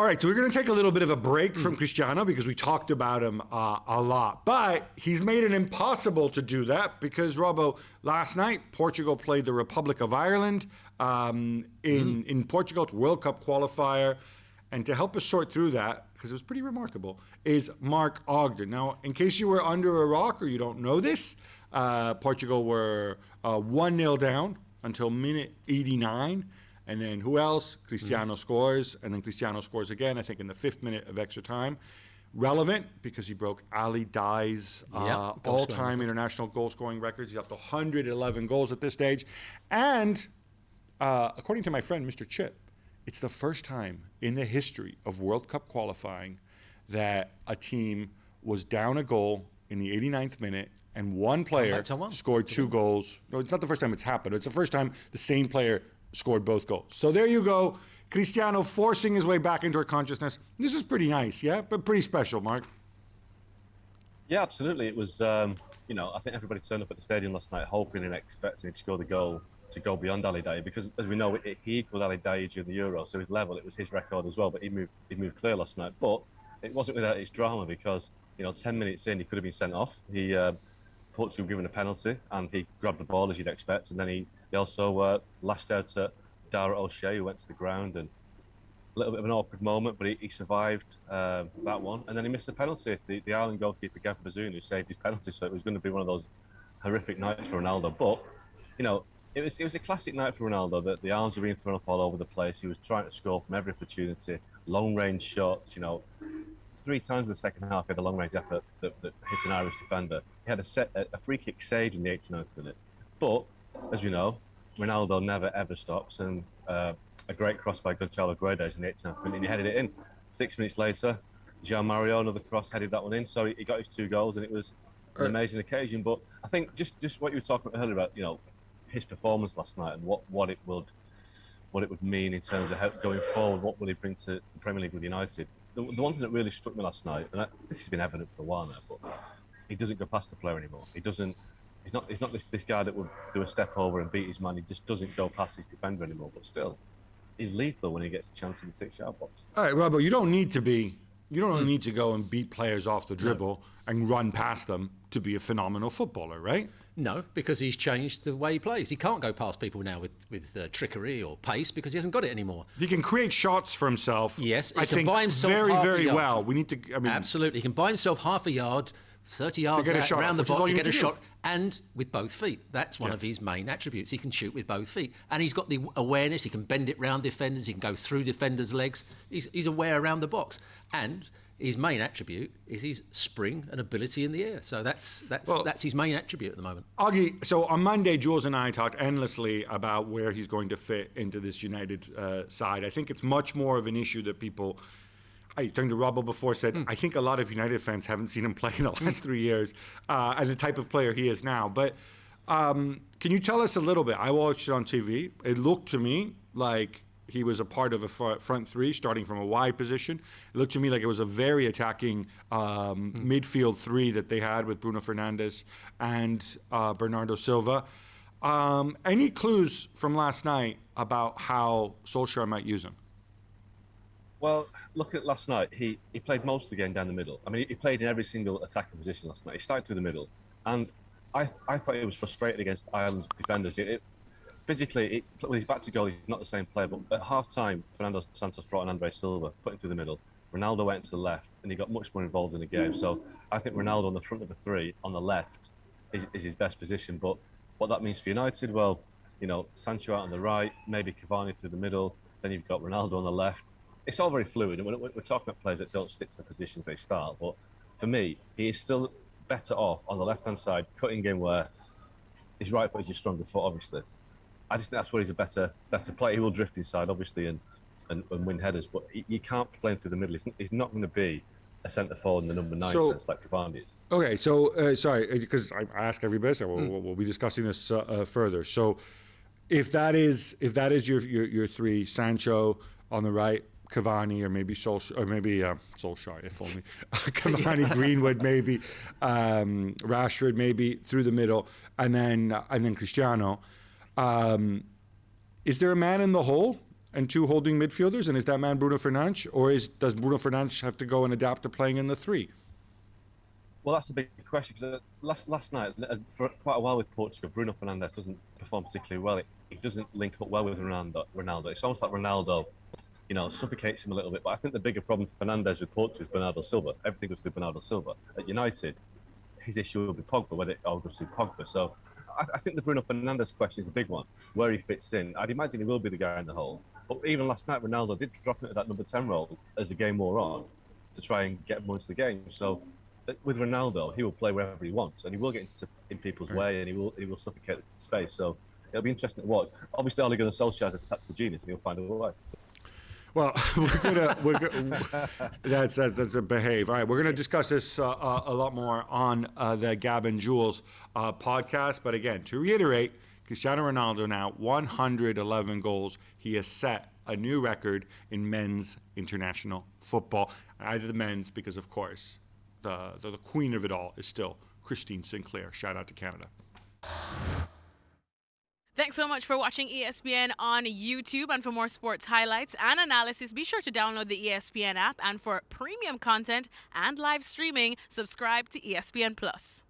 All right, so we're going to take a little bit of a break from Cristiano because we talked about him a lot. But he's made it impossible to do that because, Robbo, last night, Portugal played the Republic of Ireland in Portugal, World Cup qualifier. And to help us sort through that, because it was pretty remarkable, is Mark Ogden. Now, in case you were under a rock or you don't know this, Portugal were 1-0 down until minute 89. And then who else? Cristiano scores, and then Cristiano scores again, I think in the 5th minute of extra time. Relevant because he broke Ali Dai's all-time international goal-scoring records. He's up to 111 goals at this stage. And according to my friend, Mr. Chip, it's the first time in the history of World Cup qualifying that a team was down a goal in the 89th minute and one player scored 2 goals. No, it's not the first time it's happened. It's the first time the same player scored both goals. So there you go. Cristiano forcing his way back into our consciousness. This is pretty nice, yeah? But pretty special, Mark. Yeah, absolutely. It was, you know, I think everybody turned up at the stadium last night hoping and expecting him to score the goal to go beyond Ali Dai because, as we know, he equalled Ali Dai during the Euro, so his level, it was his record as well, but he moved clear last night. But it wasn't without its drama because, you know, 10 minutes in, he could have been sent off. Portugal given a penalty, and he grabbed the ball as you'd expect, and then he also lashed out at Dara O'Shea, who went to the ground, and a little bit of an awkward moment, but he survived that one, and then he missed the penalty. The Ireland goalkeeper, Gavin Bazzoon, who saved his penalty, so it was going to be one of those horrific nights for Ronaldo. But, you know, it was a classic night for Ronaldo, that the arms were being thrown up all over the place. He was trying to score from every opportunity, long-range shots, you know. 3 times in the second half, he had a long-range effort that hit an Irish defender. He had a free kick saved in the 89th minute. But, as we know, Ronaldo never, ever stops. And a great cross by Gonçalo Guedes in the 89th minute, and he headed it in. 6 minutes later, João Mario, another cross, headed that one in. So he got his 2 goals, and it was an amazing occasion. But I think just what you were talking about earlier about, you know, his performance last night and what it would mean in terms of how, going forward, what will he bring to the Premier League with United. The one thing that really struck me last night, and this has been evident for a while now, but he doesn't go past the player anymore. He's not this guy that would do a step over and beat his man. He just doesn't go past his defender anymore. But still, he's lethal when he gets a chance in the 6-yard box. All right, Robbo, you don't need to go and beat players off the dribble and run past them to be a phenomenal footballer, right? No, because he's changed the way he plays. He can't go past people now with trickery or pace because he hasn't got it anymore. He can create shots for himself. Yes, I think buy himself very well. We need to. I mean, absolutely, he can buy himself half a yard, 30 yards around the box to get a shot, and with both feet. That's one of his main attributes. He can shoot with both feet, and he's got the awareness. He can bend it round defenders. He can go through defenders' legs. He's aware around the box, and his main attribute is his spring and ability in the air. So that's his main attribute at the moment. Augie, so on Monday, Jules and I talked endlessly about where he's going to fit into this United side. I think it's much more of an issue that people... I talked to Robbo before, said, I think a lot of United fans haven't seen him play in the last 3 years and the type of player he is now. But can you tell us a little bit? I watched it on TV. It looked to me like he was a part of a front 3 starting from a wide position. It looked to me like it was a very attacking midfield 3 that they had with Bruno Fernandes and Bernardo Silva. Any clues from last night about how Solskjaer might use him? Well, look at last night. He played most of the game down the middle. I mean, he played in every single attacking position last night. He started through the middle. And I thought he was frustrated against Ireland's defenders. Physically, when he's back to goal, he's not the same player. But at half-time, Fernando Santos brought in Andre Silva, put him through the middle. Ronaldo went to the left, and he got much more involved in the game. So I think Ronaldo on the front of the 3 on the left is his best position. But what that means for United, well, you know, Sancho out on the right, maybe Cavani through the middle. Then you've got Ronaldo on the left. It's all very fluid, and we're talking about players that don't stick to the positions they start. But for me, he is still better off on the left-hand side, cutting in where his right foot is his stronger foot, obviously. I just think that's where he's a better player. He will drift inside, obviously, and win headers, but you can't play him through the middle. He's not going to be a centre forward in the number 9 sense like Cavani is. Okay, so sorry, because I ask everybody, so we'll be discussing this further. So if that is your 3, Sancho on the right, Cavani, or maybe Solskjaer, if only. Cavani, Greenwood, maybe Rashford, maybe through the middle, and then Cristiano. Is there a man in the hole and 2 holding midfielders, and is that man Bruno Fernandes, or does Bruno Fernandes have to go and adapt to playing in the 3? Well, that's a big question, because last night, for quite a while with Portugal, Bruno Fernandes doesn't perform particularly well. He doesn't link up well with Ronaldo. It's almost like Ronaldo, suffocates him a little bit. But I think the bigger problem for Fernandes with Portugal is Bernardo Silva. Everything goes through Bernardo Silva. At United, his issue will be Pogba, whether it all goes through Pogba. So I think the Bruno Fernandes question is a big one, where he fits in. I'd imagine he will be the guy in the hole. But even last night, Ronaldo did drop into that number 10 role as the game wore on to try and get more into the game. So with Ronaldo, he will play wherever he wants, and he will get in people's way, and he will suffocate the space. So it'll be interesting to watch. Obviously, Ole Gunnar Solskjaer is a tactical genius, and he'll find a way. Well, that's a behave. All right, we're gonna discuss this a lot more on the Gab and Jules podcast. But again, to reiterate, Cristiano Ronaldo now 111 goals. He has set a new record in men's international football. Either the men's, because of course the queen of it all is still Christine Sinclair. Shout out to Canada. Thanks so much for watching ESPN on YouTube. And for more sports highlights and analysis, be sure to download the ESPN app. And for premium content and live streaming, subscribe to ESPN Plus.